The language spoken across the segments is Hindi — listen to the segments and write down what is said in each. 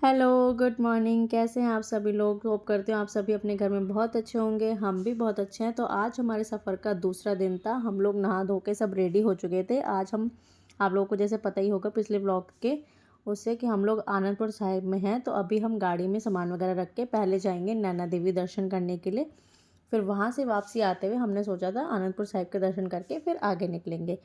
Hello, good morning. कैसे हैं आप सभी लोग? होप करती हूँ आप सभी अपने घर में बहुत अच्छे होंगे। हम भी बहुत अच्छे हैं। तो आज हमारे सफ़र का दूसरा दिन था। हम लोग नहा धो के सब रेडी हो चुके थे। आज हम आप लोगों को जैसे पता ही होगा पिछले ब्लॉग के उससे कि हम लोग आनंदपुर साहिब में हैं। तो अभी हम गाड़ी में सामान वगैरह रख के पहले जाएंगे नैना देवी दर्शन करने के लिए। फिर वहाँ से वापसी आते हुए हमने सोचा था आनंदपुर साहिब के दर्शन करके फिर आगे निकलेंगे।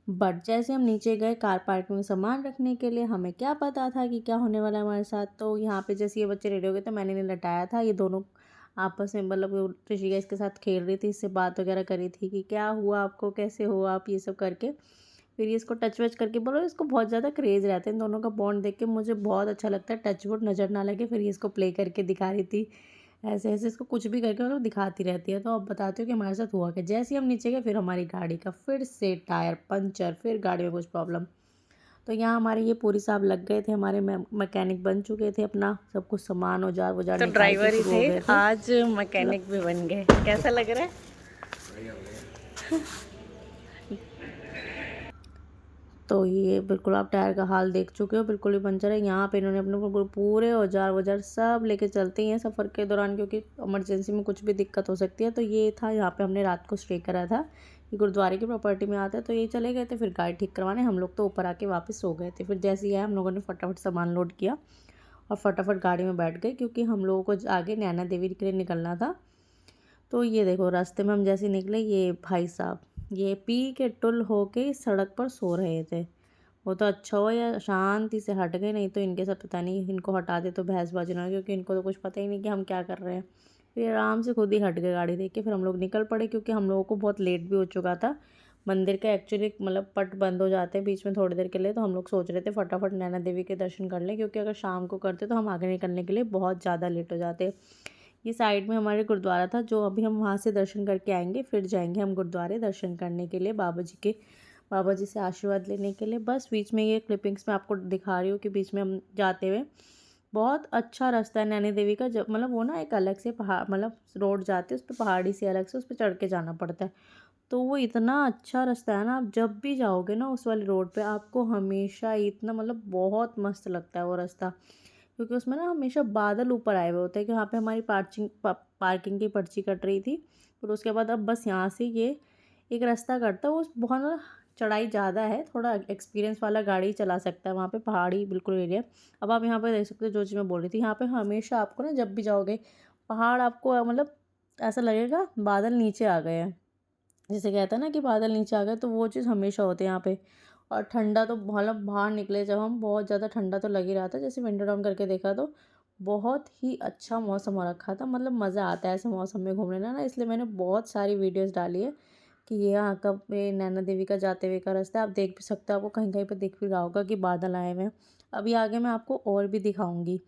बट जैसे हम नीचे गए कार पार्किंग में सामान रखने के लिए, हमें क्या पता था कि क्या होने वाला है हमारे साथ। तो यहाँ पे जैसे ये बच्चे रेडी हो गए तो मैंने इन्हें लटाया था। ये दोनों आपस में मतलब वो ऋषिकेश के साथ खेल रही थी, इससे बात वगैरह करी थी कि क्या हुआ आपको, कैसे हो आप, ये सब करके। फिर ये इसको टच वच करके बोलो, इसको बहुत ज़्यादा क्रेज़ रहता है इन दोनों का बॉन्ड देख के, मुझे बहुत अच्छा लगता है। टच वुड नज़र ना लगे। फिर ये इसको प्ले करके दिखा रही थी, ऐसे ऐसे इसको कुछ भी करके मतलब दिखाती रहती है। तो अब बताती हूँ कि हमारे साथ हुआ क्या। जैसे ही हम नीचे गए फिर हमारी गाड़ी का फिर से टायर पंचर, फिर गाड़ी में कुछ प्रॉब्लम। तो यहाँ हमारे ये पूरी साहब लग गए थे, हमारे मैकेनिक बन चुके थे, अपना सब कुछ सामान औजार वजार तो निकाल के ड्राइवर ही शुरू हो थे, गए थे। आज मतलब मैकेनिक भी बन गए। कैसा लग रहा है? तो ये बिल्कुल आप टायर का हाल देख चुके हो, बिल्कुल ही पंचर है। यहाँ पे इन्होंने अपने को पूरे औजार वजार सब लेके चलते हैं सफ़र के दौरान, क्योंकि इमरजेंसी में कुछ भी दिक्कत हो सकती है। तो ये था, यहाँ पे हमने रात को स्टे करा था। ये गुरुद्वारे की प्रॉपर्टी में आता है। तो ये चले गए थे फिर गाड़ी ठीक करवाने। हम लोग तो ऊपर आके वापस सो गए थे। फिर जैसे ही आए हम लोगों ने फटाफट सामान लोड किया और फटाफट गाड़ी में बैठ गए, क्योंकि हम लोगों को आगे नैना देवी के लिए निकलना था। तो ये देखो रास्ते में हम जैसे निकले, ये भाई साहब ये पी के टुल होके इस सड़क पर सो रहे थे। वो तो अच्छा हुआ या शांति से हट गए, नहीं तो इनके साथ पता नहीं, इनको हटा दे तो बहसबाजी ना हो, क्योंकि इनको तो कुछ पता ही नहीं कि हम क्या कर रहे हैं। फिर आराम से खुद ही हट गए गाड़ी देख के। फिर हम लोग निकल पड़े, क्योंकि हम लोगों को बहुत लेट भी हो चुका था। मंदिर का एक्चुअली मतलब पट बंद हो जाते हैं बीच में थोड़ी देर के लिए। तो हम लोग सोच रहे थे फटाफट नैना देवी के दर्शन कर लें, क्योंकि अगर शाम को करते तो हम आगे निकलने के लिए बहुत ज़्यादा लेट हो जाते। ये साइड में हमारे गुरुद्वारा था, जो अभी हम वहाँ से दर्शन करके आएंगे। फिर जाएंगे हम गुरुद्वारे दर्शन करने के लिए, बाबा जी से आशीर्वाद लेने के लिए। बस बीच में ये क्लिपिंग्स में आपको दिखा रही हूँ कि बीच में हम जाते हुए बहुत अच्छा रास्ता है नैनी देवी का। जब मतलब वो ना एक अलग से पहाड़ मतलब रोड जाते है, उस पर पहाड़ी से अलग से उस पर चढ़ के जाना पड़ता है। तो वो इतना अच्छा रास्ता है ना, आप जब भी जाओगे ना उस वाले रोड पे आपको हमेशा इतना मतलब बहुत मस्त लगता है वो रास्ता। क्योंकि उसमें ना हमेशा बादल ऊपर आए हुए होते हैं। कि वहाँ पे हमारी पार्किंग की पर्ची कट रही थी। फिर उसके बाद अब बस यहाँ से ये एक रास्ता कटता है, वो बहुत ना चढ़ाई ज़्यादा है, थोड़ा एक्सपीरियंस वाला गाड़ी चला सकता है। वहाँ पे पहाड़ी बिल्कुल एरिया। अब आप यहाँ पे देख सकते हो जो चीज़ मैं बोल रही थी, यहाँ पे हमेशा आपको ना जब भी जाओगे पहाड़ आपको मतलब ऐसा लगेगा बादल नीचे आ गए हैं। जैसे कहता है ना कि बादल नीचे आ गए, तो वो चीज़ हमेशा होती है यहाँ पे। और ठंडा तो मतलब बाहर निकले जब हम, बहुत ज़्यादा ठंडा तो लग ही रहा था। जैसे विंडो डाउन करके देखा तो बहुत ही अच्छा मौसम हो रखा था। मतलब मज़ा आता है ऐसे मौसम में घूमने ना, इसलिए मैंने बहुत सारी वीडियोस डाली है कि ये यहाँ का ये नैना देवी का जाते हुए का रास्ता है। आप देख भी सकते हो, आपको कहीं कहीं पर दिख भी रहा होगा कि बादल आए हुए हैं। अभी आगे मैं आपको और भी दिखाऊंगी।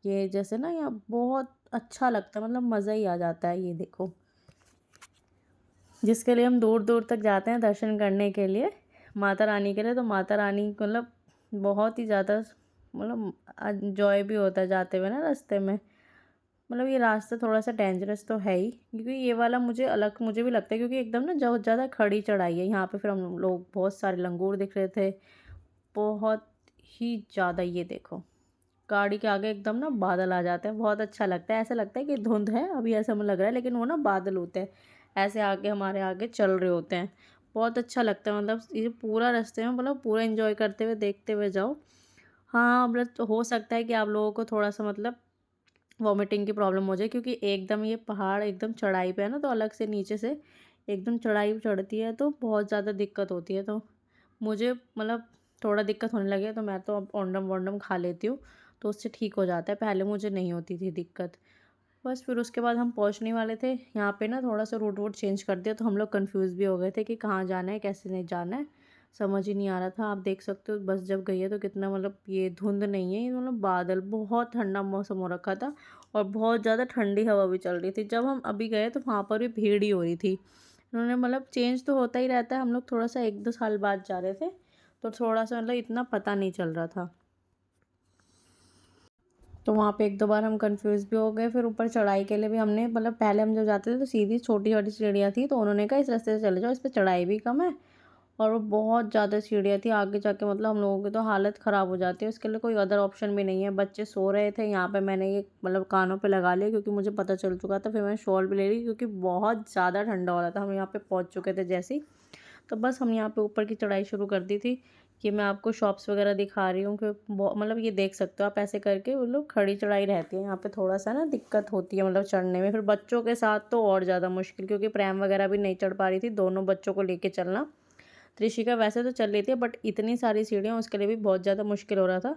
ये जैसे ना यहाँ बहुत अच्छा लगता है, मतलब मज़ा ही आ जाता है। ये देखो, जिसके लिए हम दूर दूर तक जाते हैं दर्शन करने के लिए, माता रानी के लिए। तो माता रानी को मतलब बहुत ही ज़्यादा मतलब जॉय भी होता है जाते हुए ना रास्ते में। मतलब ये रास्ता थोड़ा सा डेंजरस तो है ही, क्योंकि ये वाला मुझे भी लगता है, क्योंकि एकदम ना बहुत ज़्यादा खड़ी चढ़ाई है। यहाँ पे फिर हम लोग बहुत सारे लंगूर दिख रहे थे, बहुत ही ज़्यादा। ये देखो गाड़ी के आगे एकदम ना बादल आ जाते हैं, बहुत अच्छा लगता है। ऐसा लगता है कि धुंध है अभी, ऐसा हमें लग रहा है, लेकिन वो ना बादल होते हैं ऐसे आगे हमारे आगे चल रहे होते हैं। बहुत अच्छा लगता है। मतलब ये पूरा रास्ते में मतलब पूरा एंजॉय करते हुए देखते हुए जाओ। हाँ मतलब तो हो सकता है कि आप लोगों को थोड़ा सा मतलब वॉमिटिंग की प्रॉब्लम हो जाए, क्योंकि एकदम ये पहाड़ एकदम चढ़ाई पे है ना, तो अलग से नीचे से एकदम चढ़ाई चढ़ती है, तो बहुत ज़्यादा दिक्कत होती है। तो मुझे मतलब थोड़ा दिक्कत होने लगी है, तो मैं तो अब ओंडम वोंडम खा लेती हूँ, तो उससे ठीक हो जाता है। पहले मुझे नहीं होती थी दिक्कत। बस फिर उसके बाद हम पहुँचने वाले थे यहाँ पे ना, थोड़ा सा रूट वूट चेंज कर दिया, तो हम लोग कंफ्यूज भी हो गए थे कि कहाँ जाना है कैसे नहीं जाना है, समझ ही नहीं आ रहा था। आप देख सकते हो बस जब गई है तो कितना मतलब ये धुंध नहीं है, ये मतलब बादल, बहुत ठंडा मौसम हो रखा था और बहुत ज़्यादा ठंडी हवा भी चल रही थी। जब हम अभी गए तो वहाँ पर भी भीड़ ही हो रही थी। उन्होंने मतलब चेंज तो होता ही रहता है, हम लोग थोड़ा सा 1-2 साल बाद जा रहे थे, तो थोड़ा सा मतलब इतना पता नहीं चल रहा था। तो वहाँ पे 1-2 बार हम कंफ्यूज भी हो गए। फिर ऊपर चढ़ाई के लिए भी हमने मतलब पहले हम जब जाते थे तो सीधी छोटी छोटी सीढ़ियाँ थी, तो उन्होंने कहा इस रास्ते से चले जाओ, इस पर चढ़ाई भी कम है और वो बहुत ज़्यादा सीढ़ियाँ थी, आगे जाके मतलब हम लोगों की तो हालत ख़राब हो जाती है, उसके लिए कोई अदर ऑप्शन भी नहीं है। बच्चे सो रहे थे, यहाँ पे मैंने ये मतलब कानों पे लगा लिया क्योंकि मुझे पता चल चुका था, फिर मैंने शॉल भी ले ली क्योंकि बहुत ज़्यादा ठंडा हो रहा था। हम यहाँ पे पहुँच चुके थे जैसे ही, तो बस हम यहाँ पे ऊपर की चढ़ाई शुरू कर दी थी। कि मैं आपको शॉप्स वगैरह दिखा रही हूँ कि मतलब ये देख सकते हो आप, ऐसे करके वो लोग खड़ी चढ़ाई रहती है यहाँ पे, थोड़ा सा ना दिक्कत होती है मतलब चढ़ने में। फिर बच्चों के साथ तो और ज़्यादा मुश्किल, क्योंकि प्रैम वगैरह भी नहीं चढ़ पा रही थी, दोनों बच्चों को लेके चलना। त्रिशिका वैसे तो चल रही थी, बट इतनी सारी सीढ़ियाँ उसके लिए भी बहुत ज़्यादा मुश्किल हो रहा था।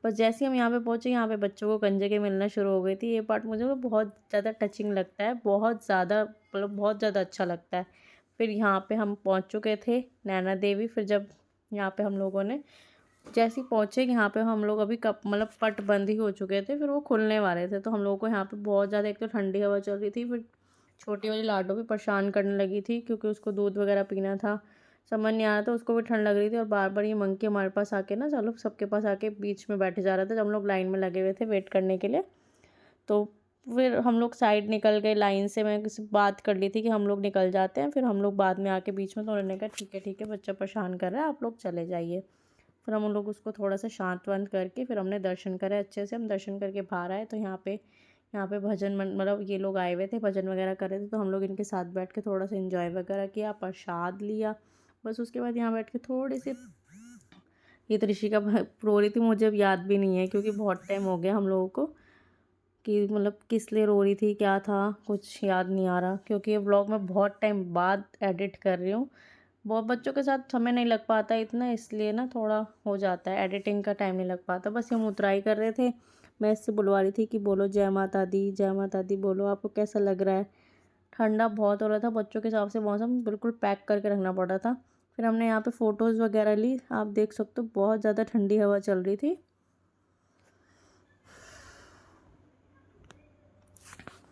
बस जैसे ही हम यहाँ पे पहुँचे, यहाँ पे बच्चों को कंजकें मिलना शुरू हो गई थी। ये पार्ट मुझे ना बहुत ज़्यादा टचिंग लगता है, बहुत ज़्यादा मतलब बहुत ज़्यादा अच्छा लगता है। फिर यहाँ पे हम पहुँच चुके थे नैना देवी। फिर जब यहाँ पे हम लोगों ने जैसे ही पहुँचे, यहाँ पे हम लोग अभी कप मतलब पट बंद ही हो चुके थे, फिर वो खुलने वाले थे। तो हम लोगों को यहाँ पे बहुत ज़्यादा, एक तो ठंडी हवा चल रही थी, फिर छोटी वाली लाडो भी परेशान करने लगी थी क्योंकि उसको दूध वगैरह पीना था। समझ नहीं आ रहा था, उसको भी ठंड लग रही थी, और बार बार ये मंकी हमारे पास आके ना, चलो सबके पास आके बीच में बैठे जा रहा था जब हम लोग लाइन में लगे हुए थे वेट करने के लिए। तो फिर हम लोग साइड निकल गए लाइन से। मैं किसी बात कर ली थी कि हम लोग निकल जाते हैं, फिर हम लोग बाद में आके बीच में, तो उन्होंने कहा ठीक है, बच्चा परेशान कर रहा है, आप लोग चले जाइए। फिर हम उन लोग उसको थोड़ा सा शांत वांत करके फिर हमने दर्शन करे अच्छे से। हम दर्शन करके बाहर आए तो यहाँ पे भजन मतलब ये लोग आए हुए थे, भजन वगैरह कर रहे थे, तो हम लोग इनके साथ बैठ के थोड़ा सा एंजॉय वगैरह किया, प्रसाद लिया। बस उसके बाद यहाँ बैठ के थोड़ी सी ये तो ऋषिका रो रही थी, मुझे अब याद भी नहीं है क्योंकि बहुत टाइम हो गया हम लोगों को, कि मतलब किस लिए रो रही थी, क्या था, कुछ याद नहीं आ रहा क्योंकि ये व्लॉग मैं बहुत टाइम बाद एडिट कर रही हूँ। बहुत बच्चों के साथ समय नहीं लग पाता इतना, इसलिए ना थोड़ा हो जाता है, एडिटिंग का टाइम नहीं लग पाता। बस हम उतराई कर रहे थे, मैं इससे बुलवा रही थी कि बोलो जय माता दी, जय माता दी बोलो, आपको कैसा लग रहा है। ठंडा बहुत हो रहा था, बच्चों के हिसाब से मौसम बिल्कुल पैक करके रखना पड़ रहा था। फिर हमने यहाँ पे फ़ोटोज़ वगैरह ली, आप देख सकते हो बहुत ज़्यादा ठंडी हवा चल रही थी।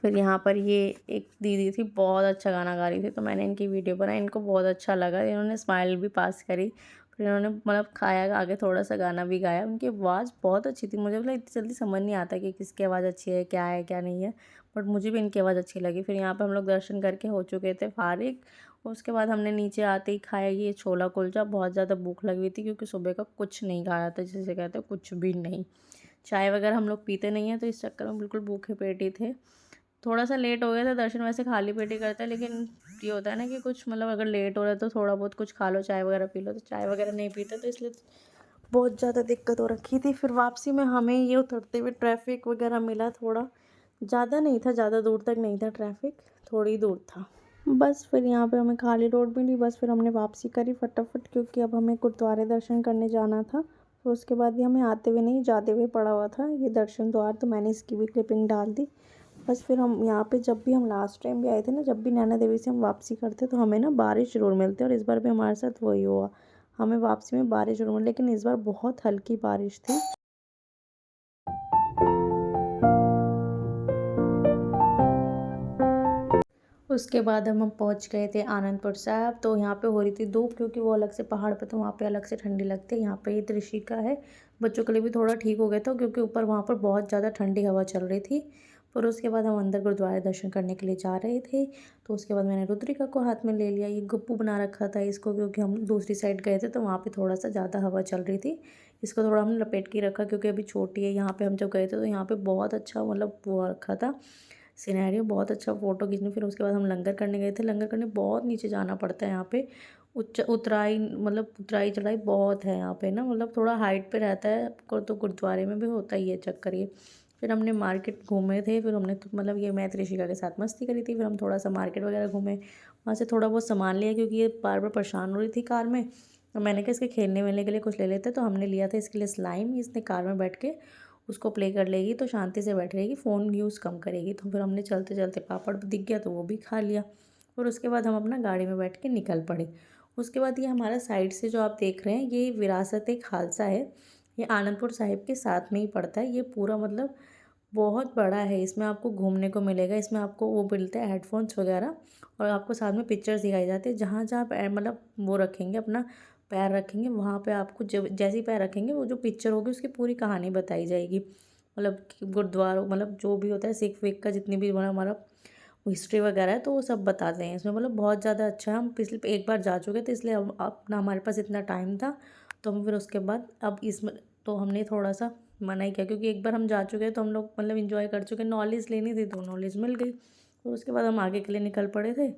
फिर यहाँ पर ये एक दीदी थी, बहुत अच्छा गाना गा रही थी, तो मैंने इनकी वीडियो बनाई, इनको बहुत अच्छा लगा, इन्होंने स्माइल भी पास करी। फिर इन्होंने मतलब खाया, आगे थोड़ा सा गाना भी गाया। उनकी आवाज़ बहुत अच्छी थी, मुझे मतलब इतनी जल्दी समझ नहीं आता कि किसकी आवाज़ अच्छी है क्या नहीं है, बट मुझे भी इनकी आवाज़ अच्छी लगी। फिर यहाँ पर हम लोग दर्शन करके हो चुके थे फारिग। उसके बाद हमने नीचे आते ही खाया ये छोला कुलचा, बहुत ज़्यादा भूख लगी हुई थी क्योंकि सुबह का कुछ नहीं खाया था, जिसे कहते हैं कुछ भी नहीं। चाय वगैरह हम लोग पीते नहीं हैं, तो इस चक्कर में बिल्कुल भूखे पेट ही थे। थोड़ा सा लेट हो गया था, दर्शन वैसे खाली पेट ही करते हैं, लेकिन ये होता है ना कि कुछ मतलब अगर लेट हो रहा है तो थोड़ा बहुत कुछ खा लो, चाय वगैरह पी लो, तो चाय वगैरह नहीं पीते, तो इसलिए बहुत ज़्यादा दिक्कत हो रखी थी। फिर वापसी में हमें ये उतरते हुए ट्रैफिक वगैरह मिला, थोड़ा ज़्यादा नहीं था, ज़्यादा दूर तक नहीं था ट्रैफिक, थोड़ी दूर था। बस फिर यहाँ पे हमें खाली रोड मिली, बस फिर हमने वापसी करी फटाफट क्योंकि अब हमें गुरुद्वारे दर्शन करने जाना था। तो उसके बाद ही हमें आते हुए नहीं जाते हुए पड़ा हुआ था ये दर्शन द्वार, तो मैंने इसकी भी क्लिपिंग डाल दी। बस फिर हम यहाँ पे जब भी हम लास्ट टाइम भी आए थे ना, जब भी नैना देवी से हम वापसी करते तो हमें ना बारिश ज़रूर मिलती है, और इस बार भी हमारे साथ वही हुआ, हमें वापसी में बारिश ज़रूर मिली, लेकिन इस बार बहुत हल्की बारिश थी। उसके बाद हम पहुँच गए थे आनंदपुर साहिब। तो यहाँ पे हो रही थी धूप क्योंकि वो अलग से पहाड़ पे, तो वहाँ पे अलग से ठंडी लगती है। यहाँ पे ये त्रिशिका है, बच्चों के लिए भी थोड़ा ठीक हो गया था क्योंकि ऊपर वहाँ पर बहुत ज़्यादा ठंडी हवा चल रही थी। फिर उसके बाद हम अंदर गुरुद्वारे दर्शन करने के लिए जा रहे थे, तो उसके बाद मैंने रुद्रिका को हाथ में ले लिया। ये गप्पू बना रखा था इसको, क्योंकि हम दूसरी साइड गए थे तो वहाँ पर थोड़ा सा ज़्यादा हवा चल रही थी। इसको थोड़ा हमने लपेट के रखा क्योंकि अभी छोटी है। यहाँ पर हम जब गए थे तो यहाँ पर बहुत अच्छा मतलब वो रखा था सिनेरियो, बहुत अच्छा फ़ोटो खींचने। फिर उसके बाद हम लंगर करने गए थे। लंगर करने बहुत नीचे जाना पड़ता है यहाँ पे, उतराई मतलब उतराई चढ़ाई बहुत है यहाँ पे ना, मतलब थोड़ा हाइट पे रहता है। तो गुरुद्वारे में भी होता ही है चक्कर ये। फिर हमने मार्केट घूमे थे, फिर हमने मतलब ये मैं त्रिशिका के साथ मस्ती करी थी। फिर हम थोड़ा सा मार्केट वगैरह घूमे, वहाँ से थोड़ा बहुत सामान लिया क्योंकि ये बार बार परेशान हो रही थी कार में। तो मैंने कहा इसके खेलने वेलने के लिए कुछ ले लेते, तो हमने लिया था इसके लिए स्लाइम। इसने कार में बैठ के उसको प्ले कर लेगी तो शांति से बैठ रहेगी, फ़ोन यूज़ कम करेगी। तो फिर हमने चलते चलते पापड़ दिख गया तो वो भी खा लिया, और उसके बाद हम अपना गाड़ी में बैठ के निकल पड़े। उसके बाद ये हमारा साइड से जो आप देख रहे हैं ये विरासत खालसा है, ये आनंदपुर साहिब के साथ में ही पड़ता है। ये पूरा मतलब बहुत बड़ा है, इसमें आपको घूमने को मिलेगा। इसमें आपको वो मिलते हैं हेडफोन्स वगैरह, और आपको साथ में पिक्चर्स दिखाई जाती है। जहाँ जहाँ मतलब वो रखेंगे अपना पैर रखेंगे, वहाँ पे आपको जब जैसे ही पैर रखेंगे वो जो पिक्चर होगी उसकी पूरी कहानी बताई जाएगी। मतलब कि गुरुद्वारा मतलब जो भी होता है सिख विख का, जितनी भी हमारा हिस्ट्री वगैरह है, तो वो सब बताते हैं इसमें, मतलब बहुत ज़्यादा अच्छा है। हम पिछले एक बार जा चुके थे, इसलिए अब अपना हमारे पास इतना टाइम था, तो हम फिर उसके बाद अब इसमें तो हमने थोड़ा सा मना ही किया, क्योंकि एक बार हम जा चुके हैं तो हम लोग मतलब इंजॉय कर चुके, नॉलेज लेनी थी तो नॉलेज मिल गई। तो उसके बाद हम आगे के लिए निकल पड़े थे।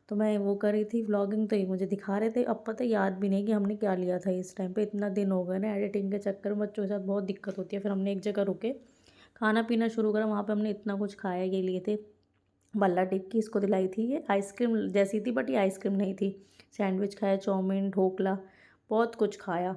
तो मैं वो कर रही थी व्लॉगिंग, तो ये मुझे दिखा रहे थे। अब पता याद भी नहीं कि हमने क्या लिया था इस टाइम पे, इतना दिन हो गए ना एडिटिंग के चक्कर में, बच्चों के साथ बहुत दिक्कत होती है। फिर हमने एक जगह रुके, खाना पीना शुरू करा, वहाँ पे हमने इतना कुछ खाया। ये लिए थे बल्ला टिक्की, इसको दिलाई थी ये आइसक्रीम जैसी थी, बट ये आइसक्रीम नहीं थी। सैंडविच खाया, चाउमीन, ढोकला, बहुत कुछ खाया।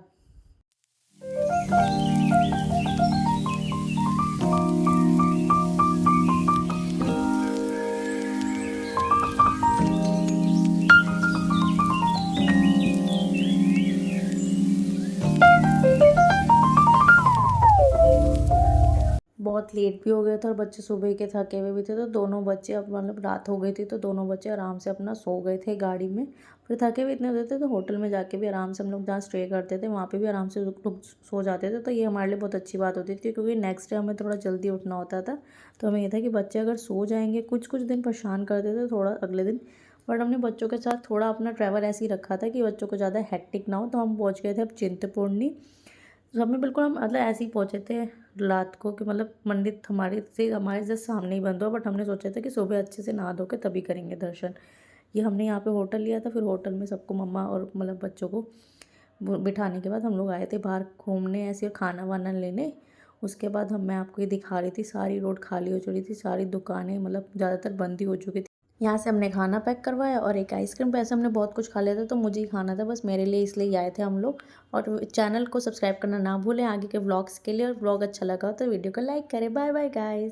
बहुत लेट भी हो गया था और बच्चे सुबह के थके हुए भी थे, तो दोनों बच्चे अब मतलब रात हो गई थी, तो दोनों बच्चे आराम से अपना सो गए थे गाड़ी में। फिर थके हुए इतने होते थे, तो होटल में जाके भी आराम से हम लोग जहाँ स्टे करते थे वहाँ पे भी आराम से रुक रुक सो जाते थे। तो ये हमारे लिए बहुत अच्छी बात होती थी, क्योंकि नेक्स्ट डे हमें थोड़ा जल्दी उठना होता था। तो हमें ये था कि बच्चे अगर सो जाएंगे, कुछ कुछ दिन परेशान करते थे थोड़ा अगले दिन, बट हमने बच्चों के साथ थोड़ा अपना ट्रैवल ऐसे ही रखा था कि बच्चों को ज़्यादा हेक्टिक ना हो। तो हम पहुँच गए थे अब चिंतपूर्णी। तो हमें बिल्कुल हम मतलब ऐसे ही पहुँचे थे रात को, कि मतलब मंदिर हमारे जस्ट सामने ही बंद हुआ, बट हमने सोचा था कि सुबह अच्छे से नहा धो के तभी करेंगे दर्शन। ये हमने यहाँ पे होटल लिया था, फिर होटल में सबको मम्मा और मतलब बच्चों को बिठाने के बाद हम लोग आए थे बाहर घूमने ऐसे और खाना वाना लेने। उसके बाद मैं आपको ये दिखा रही थी, सारी रोड खाली हो चुकी थी, सारी दुकानें मतलब ज़्यादातर बंद ही हो चुकी थी। यहाँ से हमने खाना पैक करवाया और एक आइसक्रीम। पैसे हमने बहुत कुछ खा लिया था, तो मुझे ही खाना था बस मेरे लिए, इसलिए आए थे हम लोग। और चैनल को सब्सक्राइब करना ना भूलें आगे के व्लॉग्स के लिए, और व्लॉग अच्छा लगा तो वीडियो को लाइक करें। Bye bye guys.